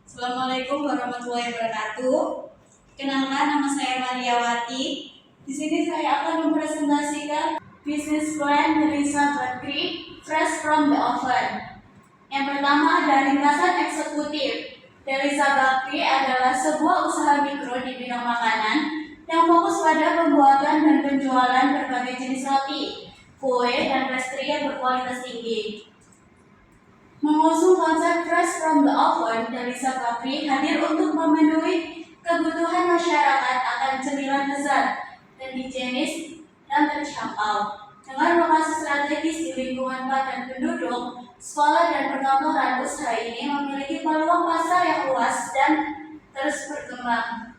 Assalamualaikum warahmatullahi wabarakatuh. Kenalkan, nama saya Mariawati. Di sini saya akan mempresentasikan business plan Delisa Bakri Fresh from the Oven. Yang pertama ada ringkasan eksekutif. Delisa Bakri adalah sebuah usaha mikro di bidang makanan yang fokus pada pembuatan dan penjualan berbagai jenis roti, kue, dan pastry yang berkualitas tinggi. Mengusung konsep fresh from the oven, Delisa Bakri hadir untuk memenuhi kebutuhan masyarakat akan cemilan lezat dan higienis dan terjangkau. Dengan lokasi strategis di lingkungan padat penduduk, sekolah dan perkantoran, usaha ini memiliki peluang pasar yang luas dan terus berkembang.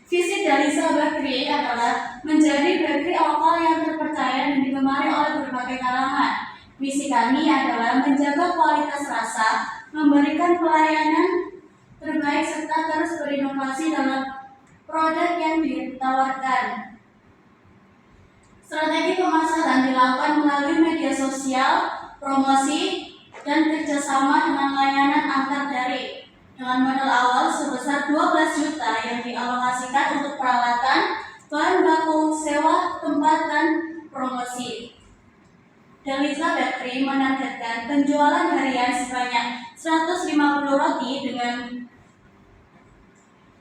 Visi Delisa Bakri adalah menjadi bakery lokal yang terpercaya dan digemari oleh berbagai kalangan. Misi kami adalah menjaga kualitas rasa, memberikan pelayanan terbaik serta terus berinovasi dalam produk yang ditawarkan. Strategi pemasaran dilakukan melalui media sosial, promosi, dan kerjasama dengan layanan antar daring. Dengan modal awal sebesar 12 juta yang dialokasikan untuk peralatan, bahan baku, sewa tempat, dan promosi. Delisa Bakri menargetkan penjualan harian sebanyak 150 roti dengan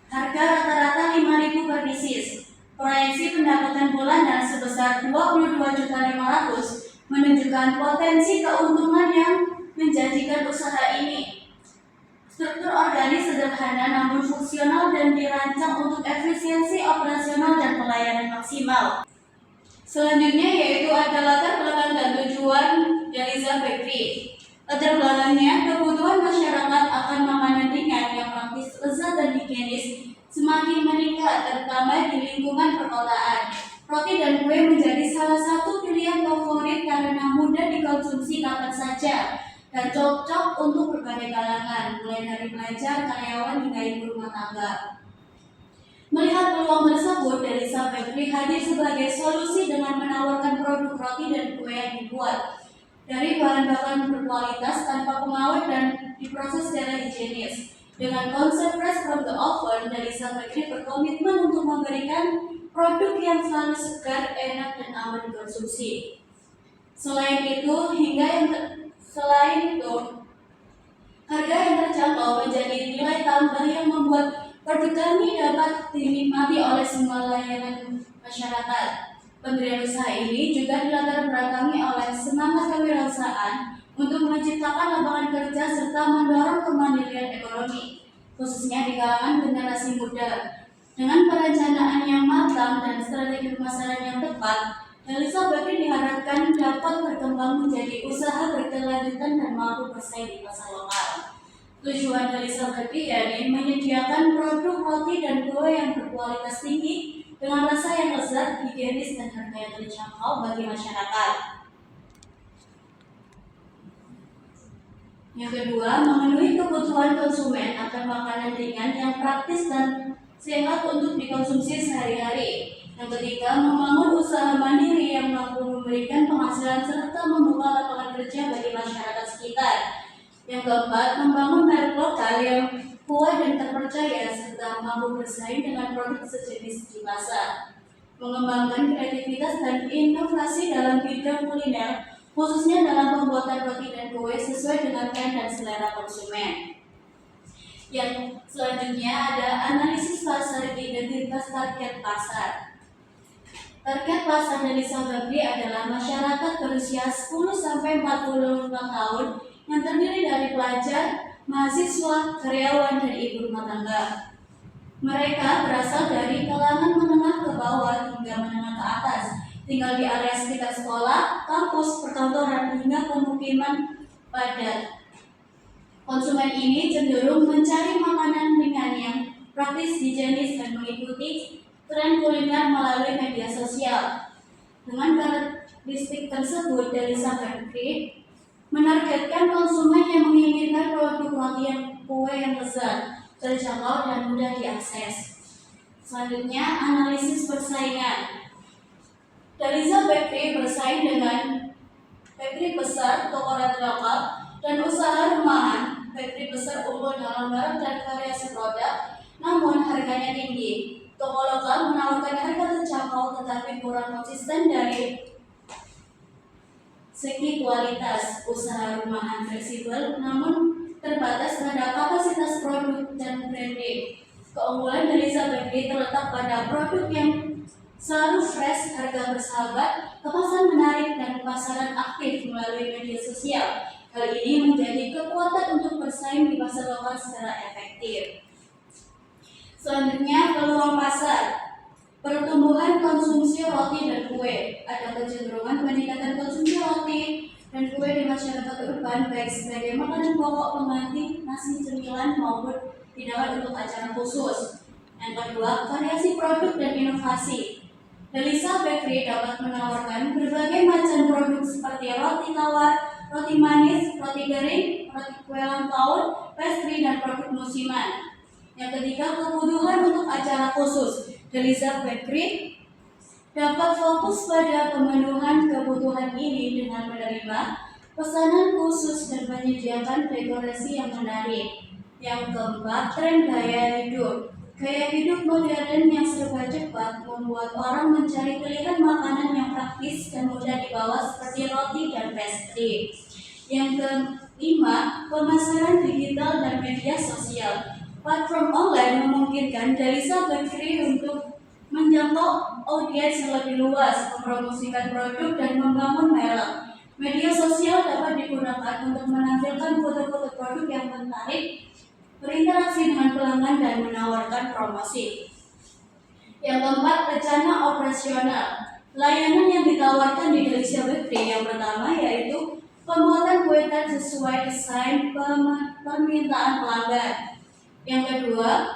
harga rata-rata 5.000 per pieces. Proyeksi pendapatan bulanan sebesar 22.500.000 menunjukkan potensi keuntungan yang menjanjikan usaha ini. Struktur organik sederhana namun fungsional dan dirancang untuk efisiensi operasional dan pelayanan maksimal. Selanjutnya yaitu ada latar belakang dan tujuan Delisa Bakri. Latar belakangnya, kebutuhan masyarakat akan makanan ringan yang praktis, lezat, dan higienis semakin meningkat, terutama di lingkungan perkotaan. Roti dan kue menjadi salah satu pilihan favorit karena mudah dikonsumsi kapan saja dan cocok untuk berbagai kalangan, mulai dari pelajar, karyawan, hingga ibu rumah tangga. Melihat peluang tersebut, Delisa Bakri hadir sebagai solusi dengan menawarkan produk roti dan kue yang dibuat dari bahan baku berkualitas tanpa pengawet dan diproses secara higienis. Dengan konsep fresh from the oven, Delisa Bakri berkomitmen untuk memberikan produk yang selalu segar, enak, dan aman dikonsumsi. Selain itu, harga yang terjangkau menjadi nilai tambah yang membuat produk kami dapat dinikmati oleh semua layanan masyarakat. Pendirian usaha ini juga dilatar belakangi oleh semangat kewirausahaan untuk menciptakan lapangan kerja serta mendorong kemandirian ekonomi, khususnya di kalangan generasi muda. Dengan perencanaan yang matang dan strategi pemasaran yang tepat, Delisa Bakri diharapkan dapat berkembang menjadi usaha berkelanjutan dan mampu bersaing di pasar lokal. Tujuan Delisa Bakri yakni menyediakan produk roti dan kue yang berkualitas tinggi dengan rasa yang lezat, higienis, dan harga yang terjangkau bagi masyarakat. Yang kedua, memenuhi kebutuhan konsumen akan makanan ringan yang praktis dan sehat untuk dikonsumsi sehari-hari. Yang ketiga, membangun usaha mandiri yang mampu memberikan penghasilan serta membuka lapangan kerja bagi masyarakat sekitar. Yang keempat, membangun merek lokal yang kuat dan terpercaya serta mampu bersaing dengan produk sejenis di pasar. Mengembangkan kreativitas dan inovasi dalam bidang kuliner, khususnya dalam pembuatan roti dan kue sesuai dengan tren dan selera konsumen. Yang selanjutnya ada analisis pasar, identitas target pasar. Target pasar Delisa Bakri adalah masyarakat berusia 10-45 tahun yang terdiri dari pelajar, mahasiswa, karyawan, dan ibu rumah tangga. Mereka berasal dari kalangan menengah ke bawah hingga menengah ke atas, tinggal di area sekitar sekolah, kampus, perkantoran, hingga pemukiman padat. Konsumen ini cenderung mencari makanan ringan yang praktis, higienis, dan mengikuti tren kuliner melalui media sosial. Dengan karakteristik tersebut, Delisa Bakri menargetkan konsumen yang menginginkan produk roti yang kue yang lezat, terjangkau, dan mudah diakses. Selanjutnya, analisis persaingan. Delisa Bakri bersaing dengan bakery besar, toko lokal, dan usaha rumahan bakery besar unggul dalam barang dan variasi produk, namun harganya tinggi. Toko lokal menawarkan harga terjangkau tetapi kurang konsisten dari segi kualitas. Usaha rumahan fleksibel namun terbatas terhadap kapasitas produk dan branding. Keunggulan dari Bakery terletak pada produk yang selalu fresh, harga bersahabat, kemasan menarik, dan pemasaran aktif melalui media sosial. Hal ini menjadi kekuatan untuk bersaing di pasar lokal secara efektif. Selanjutnya, peluang pasar. Pertumbuhan konsumsi roti dan kue. Ada kecenderungan peningkatan konsumsi roti dan kue di masyarakat urban baik sebagai makanan pokok pengganti nasi cemilan maupun hidangan untuk acara khusus. Yang kedua, variasi produk dan inovasi. Delisa Bakery dapat menawarkan berbagai macam produk seperti roti tawar, roti manis, roti kering, roti kue ulang tahun, pastry, dan produk musiman. Yang ketiga, kebutuhan untuk acara khusus. Delisa Bakery dapat fokus pada pemenuhan kebutuhan ini dengan menerima pesanan khusus dan menyediakan dekorasi yang menarik. Yang keempat, tren gaya hidup. Gaya hidup modern yang serba cepat membuat orang mencari pilihan makanan yang praktis dan mudah dibawa seperti roti dan pastry. Yang kelima, pemasaran digital dan media sosial. Platform online memungkinkan Delisa Bakery untuk menjangkau audiens yang lebih luas, mempromosikan produk, dan membangun merek. Media sosial dapat digunakan untuk menampilkan foto-foto produk yang menarik, berinteraksi dengan pelanggan, dan menawarkan promosi. Yang keempat, rencana operasional. Layanan yang ditawarkan di Delisa Bakery yang pertama yaitu pembuatan kue tart sesuai desain permintaan pelanggan. Yang kedua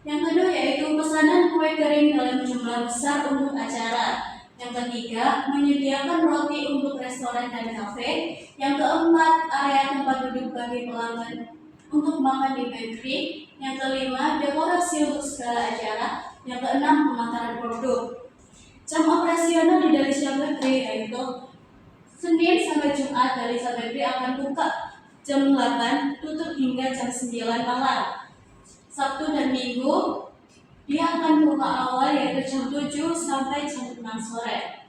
yaitu pesanan kue kering dalam jumlah besar untuk acara. Yang ketiga, menyediakan roti untuk restoran dan kafe. Yang keempat, area tempat duduk bagi pelanggan untuk makan di bakery. Yang kelima, dekorasi untuk segala acara. Yang keenam, pemasaran produk. Jam operasional di Delisa Bakery yaitu Senin sampai Jumat. Delisa Bakery akan buka jam 8, tutup hingga jam 9 malam. Sabtu dan Minggu dia akan buka awal yaitu jam 7 sampai jam 6 sore.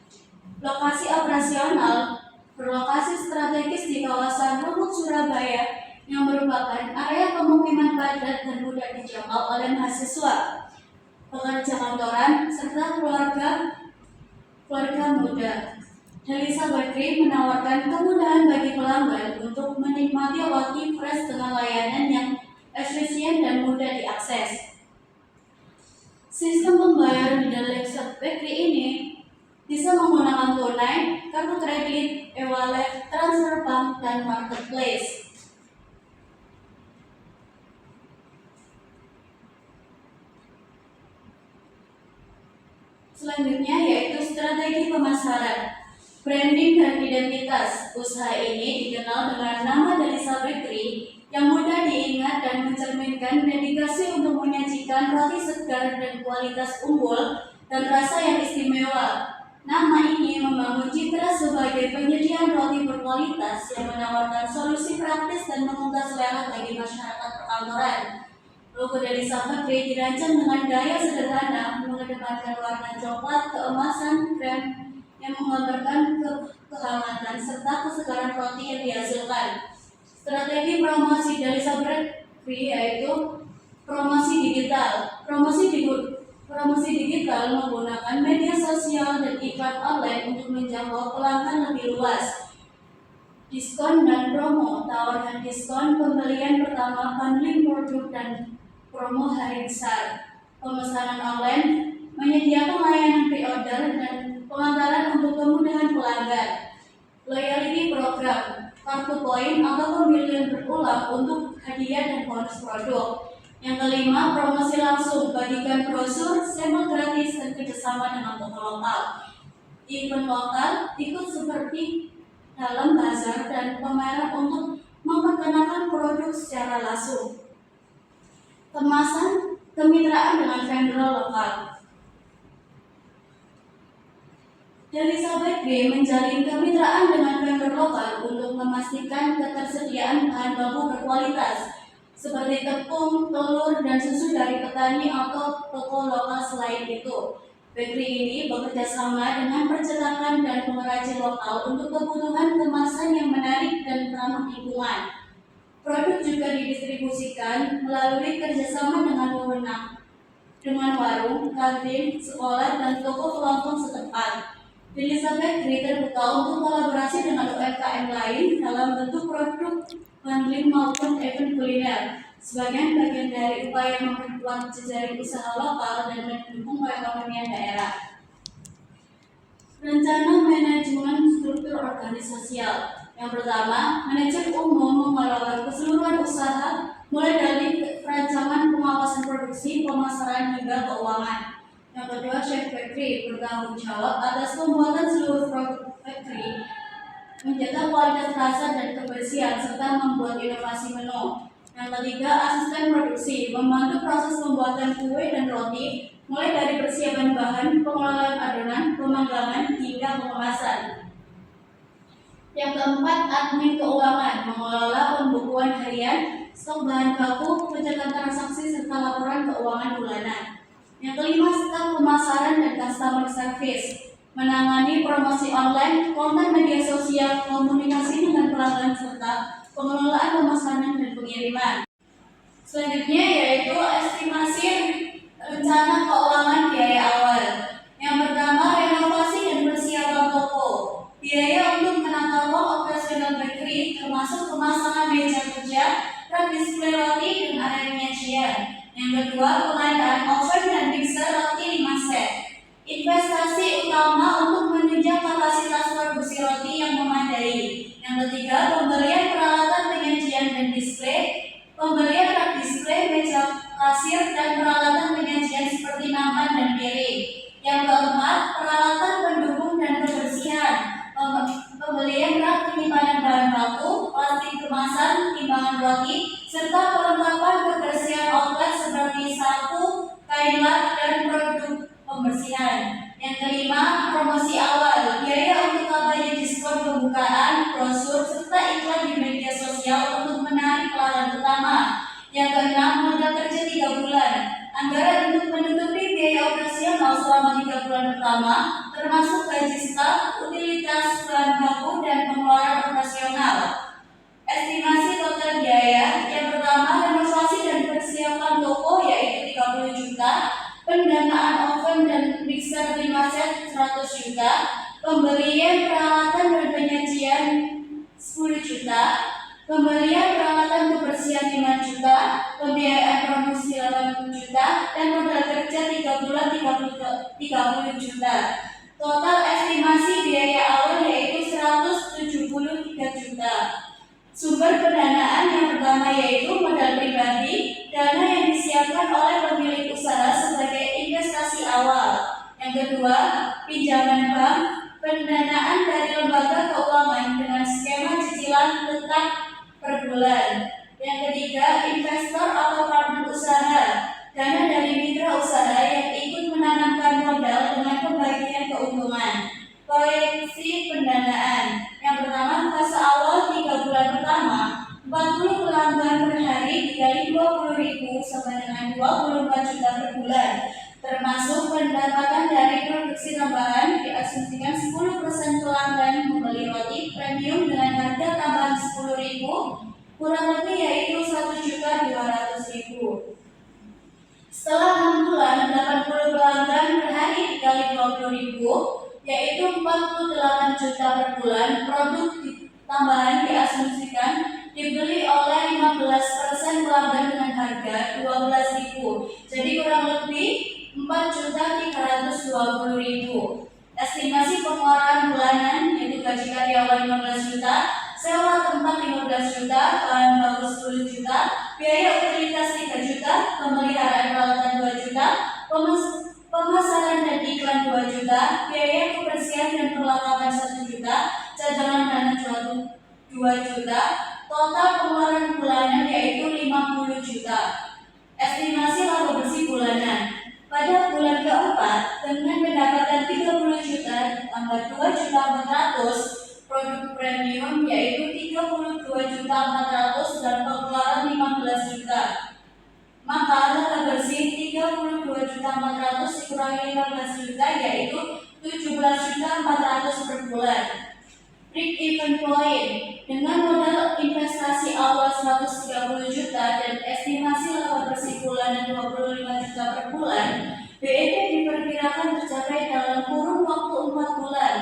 Lokasi operasional berlokasi strategis di kawasan Rungkut, Surabaya yang merupakan area pemukiman padat dan mudah dijangkau oleh mahasiswa, pekerja kantoran, serta keluarga muda. Delisa Bakery menawarkan kemudahan bagi pelanggan untuk menikmati roti fresh dengan layanan yang efisien dan mudah diakses. Sistem pembayaran di Delisa Bakery ini bisa menggunakan tunai, kartu kredit, e-wallet, transfer bank, dan marketplace. Selanjutnya yaitu strategi pemasaran. Branding dan identitas. Usaha ini dikenal dengan nama Delisa Bakery yang mudah diingat dan mencerminkan dedikasi untuk menyajikan roti segar dan kualitas unggul dan rasa yang istimewa. Nama ini membangun citra sebagai penyedia roti berkualitas yang menawarkan solusi praktis dan menggugah selera bagi masyarakat perkantoran. Logo Delisa Bakery dirancang dengan gaya sederhana, mengedepankan warna coklat keemasan krem yang menggambarkan kehangatan serta kesegaran roti yang dihasilkan. Strategi promosi Delisa Bakery yaitu promosi digital. Promosi digital menggunakan media sosial dan iklan online untuk menjangkau pelanggan lebih luas. Diskon dan promo, tawarkan diskon pembelian pertama, bundling produk, dan promo hari besar. Pemesanan online menyediakan layanan pre-order dan pengantaran untuk kemudahan pelanggan. Loyalty program, kartu poin atau pembelian berulang untuk hadiah dan bonus produk. Yang kelima, promosi langsung, bagikan brosur, sampel gratis, dan kerjasama dengan toko lokal. Event lokal ikut seperti dalam bazar dan pameran untuk memperkenalkan produk secara langsung. Kemasan, kemitraan dengan vendor lokal. Elizabeth Gray menjalin kemitraan dengan vendor lokal untuk memastikan ketersediaan bahan baku berkualitas seperti tepung, telur, dan susu dari petani atau toko lokal. Selain itu, bakery ini bekerja sama dengan percetakan dan pengrajin lokal untuk kebutuhan kemasan yang menarik dan ramah lingkungan. Produk juga didistribusikan melalui kerjasama dengan wewenang dengan warung, kantin, sekolah, dan toko kelompok setempat. Elizabeth Gray terbuka untuk kolaborasi dengan UMKM lain dalam bentuk produk handling maupun event kuliner. Sebagian bagian dari upaya memperkuat jejaring usaha lokal dan mendukung perekonomian daerah. Rencana manajemen struktur organisasial. Yang pertama, manajer umum mengelola keseluruhan usaha mulai dari perancangan, pengawasan produksi, pemasaran hingga keuangan. Yang kedua, chef bakery bertanggung jawab atas pembuatan seluruh produk bakery, menjaga kualitas rasa dan kebersihan, serta membuat inovasi menu. Yang ketiga, asisten produksi membantu proses pembuatan kue dan roti, mulai dari persiapan bahan, pengelolaan adonan, pemanggangan, hingga pengemasan. Yang keempat, admin keuangan mengelola pembukuan harian, stok bahan baku, pencegahan transaksi, serta laporan keuangan bulanan. Yang kelima, staf pemasaran dan customer service menangani promosi online, konten media sosial, komunikasi dengan pelanggan, serta pengelolaan pemesanan dan pengiriman. Selanjutnya yaitu estimasi rencana keuangan biaya awal. Yang pertama, renovasi dan persiapan toko. Biaya untuk menata ruang operasional bakery termasuk pemasangan meja kerja, rak display roti, dan area penyajian. Yang kedua, pengadaan oven dan mixer roti 5 set. Investasi utama untuk menunjang kapasitas produksi roti yang memadai. Yang ketiga, pembelian peralatan penyajian dan display, pembelian rak display, meja kasir, dan peralatan penyajian seperti nampan dan piring. Yang keempat, peralatan pendukung dan kebersihan, pembelian rak penyimpanan bahan baku, plastik kemasan, timbangan roti, serta perlengkapan kebersihan outlet seperti sapu, kain lap, dan produk pembersihan. Yang kelima, promosi awal, biaya untuk kampanye diskon pembukaan, brosur, serta iklan di media sosial untuk menarik pelanggan utama. Yang keenam, modal kerja 3 bulan, anggaran untuk menutupi biaya operasional selama 3 bulan pertama, termasuk gaji staf, utilitas bahan baku, dan pengeluaran operasional. Estimasi total biaya. Yang pertama, renovasi dan persiapan toko yaitu 30 juta, pendanaan oven dan mixer 5 set 100 juta, pembelian peralatan dan penyajian 10 juta, pembelian peralatan kebersihan 5 juta, pembiayaan promosi 80 juta, dan modal kerja 3 bulan 30 juta. Total estimasi biaya awal yaitu 173 juta. Sumber pendanaan yang pertama yaitu modal pribadi, dana yang disiapkan oleh pemilik usaha sebagai investasi awal. Yang kedua, pinjaman bank, pendanaan dari lembaga keuangan dengan skema cicilan tetap per bulan. Yang ketiga, investor atau partner usaha, dana dari mitra usaha yang ikut menanamkan modal dengan pembagian keuntungan. Proyeksi pendanaan. Yang pertama, fase awal 3 bulan pertama, 40 pelanggan per hari dikali 20.000 sama dengan 24 juta per bulan. Termasuk pendapatan dari produksi tambahan, diasumsikan 10% pelanggan membeli roti premium dengan harga tambahan 10.000, kurang lebih yaitu 1.200.000. Setelah 6 bulan, 80 pelanggan per hari dikali 20.000, yaitu 48 juta per bulan. Produk tambahan diasumsikan dibeli oleh 15% pelanggan dengan harga 12.000, jadi kurang lebih 4.320.000. Estimasi pengeluaran bulanan yaitu gaji karyawan 15 juta, sewa tempat 15 juta, bahan baku 10 juta, biaya utilitas 3 juta, pemeliharaan peralatan 2 juta, pemasaran dan iklan 2 juta, biaya kebersihan dan perlengkapan 1 juta, cadangan dana 2 juta, total pengeluaran bulanan yaitu 50 juta. Estimasi laba bersih bulanan. Pada bulan keempat, dengan pendapatan 30 juta tambah 17.400 dikurangi 15 juta yaitu 17.400 per bulan. Break even point dengan modal investasi awal 130 juta dan estimasi laba bersih bulanan 25 juta per bulan, BEP diperkirakan tercapai dalam kurun waktu 4 bulan.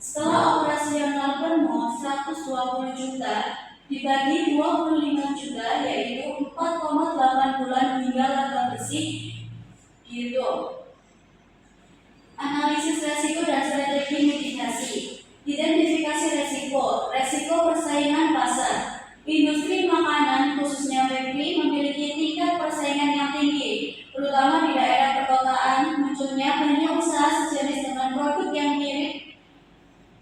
Setelah operasional penuh 120 juta dibagi 25 juta yaitu 4,8 bulan hingga laba bersih gitu. Analisis resiko dan strategi mitigasi. Identifikasi resiko. Resiko persaingan pasar. Industri makanan khususnya bakery memiliki tingkat persaingan yang tinggi, terutama di daerah perkotaan. Munculnya banyak usaha sejenis dengan produk yang mirip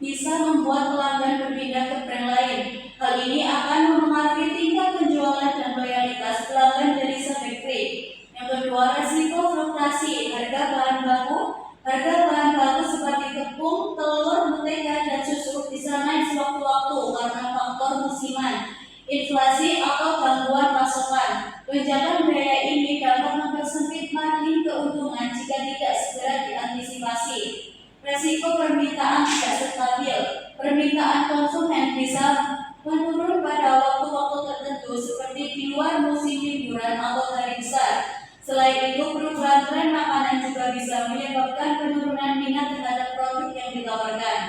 bisa membuat pelanggan berpindah ke brand lain. Hal ini akan mempengaruhi tingkat penjualan dan loyalitas pelanggan dari bakery. Yang kedua, resiko fluktuasi harga bahan baku. Harga bahan baku seperti tepung, telur, mentega, dan susu bisa naik sewaktu-waktu karena faktor musiman, inflasi, atau gangguan pasokan. Lonjakan biaya ini dapat mempersempit margin keuntungan jika tidak segera diantisipasi. Resiko permintaan tidak stabil. Permintaan konsumen bisa menurun pada waktu-waktu tertentu seperti di luar musim liburan atau hari besar. Selain itu, perubahan tren makanan juga bisa menyebabkan penurunan minat terhadap produk yang ditawarkan.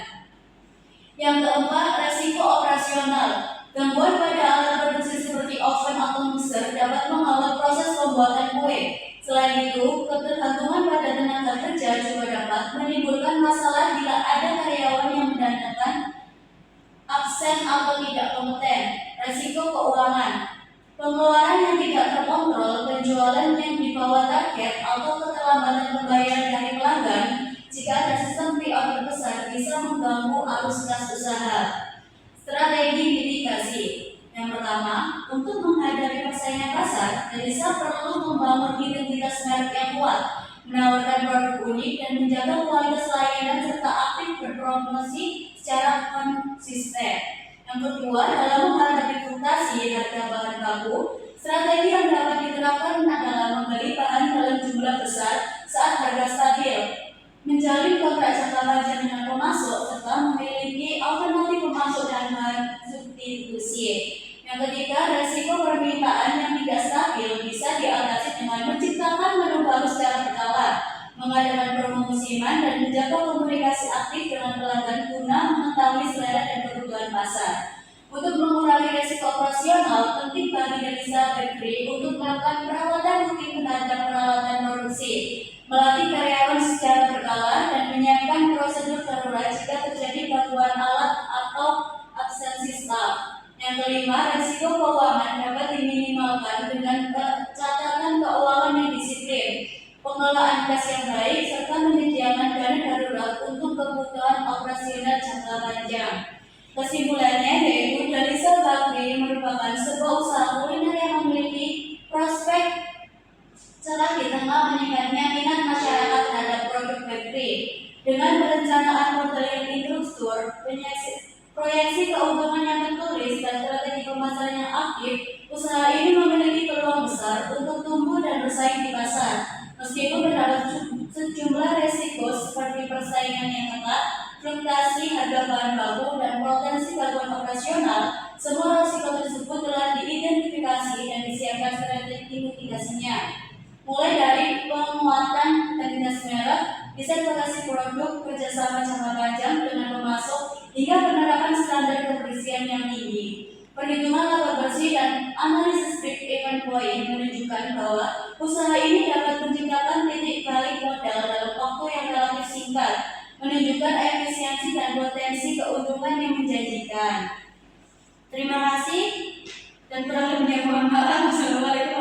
Yang keempat, resiko operasional. Gangguan pada alat produksi seperti oven atau mixer dapat menghambat proses pembuatan kue. Selain itu, ketergantungan pada tenaga kerja juga dapat menimbulkan masalah bila ada karyawan yang mendadak absen atau tidak kompeten. Resiko keuangan. Pengeluaran yang tidak terkontrol, penjualan yang di bawah target, atau keterlambatan pembayaran dari pelanggan jika ada sistem pre-order besar bisa mengganggu arus kas usaha. Strategi mitigasi. Yang pertama, untuk menghadapi persaingan pasar, Delisa perlu membangun identitas merek yang kuat, menawarkan produk unik, dan menjaga kualitas layanan serta aktif berpromosi secara konsisten. Yang kedua, dalam menghadapi fluktuasi harga bahan baku, strategi yang dapat diterapkan adalah membeli bahan dalam jumlah besar saat harga stabil, menjalin kontrak jangka panjang dengan pemasok, serta memiliki alternatif pemasok dan bahan substitusi. Yang ketiga, resiko permintaan yang tidak stabil bisa diatasi dengan menciptakan menu baru secara berkala, mengadakan promo musiman, dan menjaga komunikasi aktif dengan pelanggan guna mengetahui selera dan kebutuhan pasar. Untuk mengurangi resiko operasional, penting bagi Delisa Bakery untuk melakukan perawatan rutin terhadap peralatan produksi, melatih karyawan secara berkala, dan menyiapkan prosedur darurat jika terjadi gangguan alat atau absensi staf. Yang kelima, resiko keuangan dapat diminimalkan dengan catatan keuangan yang disiplin, pengelolaan kas yang baik, serta menyediakan dana darurat untuk kebutuhan operasional jangka panjang. Kesimpulannya yaitu Delisa Bakery merupakan sebuah usaha kuliner yang memiliki prospek cerah di tengah meningkatnya minat masyarakat terhadap produk bakery. Dengan perencanaan model yang terstruktur, proyeksi keuntungan yang tertulis, dan strategi pemasaran yang aktif, usaha ini memiliki peluang besar untuk tumbuh dan bersaing di pasar. Meskipun terdapat sejumlah resiko seperti persaingan yang ketat, fluktuasi harga bahan baku, dan potensi gangguan operasional, semua resiko tersebut telah diidentifikasi dan disiapkan strategi mitigasinya. Mulai dari penguatan identitas merek, disertifikasi produk, kerjasama jangka panjang dengan pemasok, hingga penerapan standar kebersihan yang tinggi. Perhitungan laba bersih dan analisis break even point menunjukkan bahwa usaha ini dapat menciptakan titik balik modal dalam waktu yang relatif singkat, menunjukkan efisiensi dan potensi keuntungan yang menjanjikan. Terima kasih dan kurang lebihnya mohon maaf. Assalamualaikum.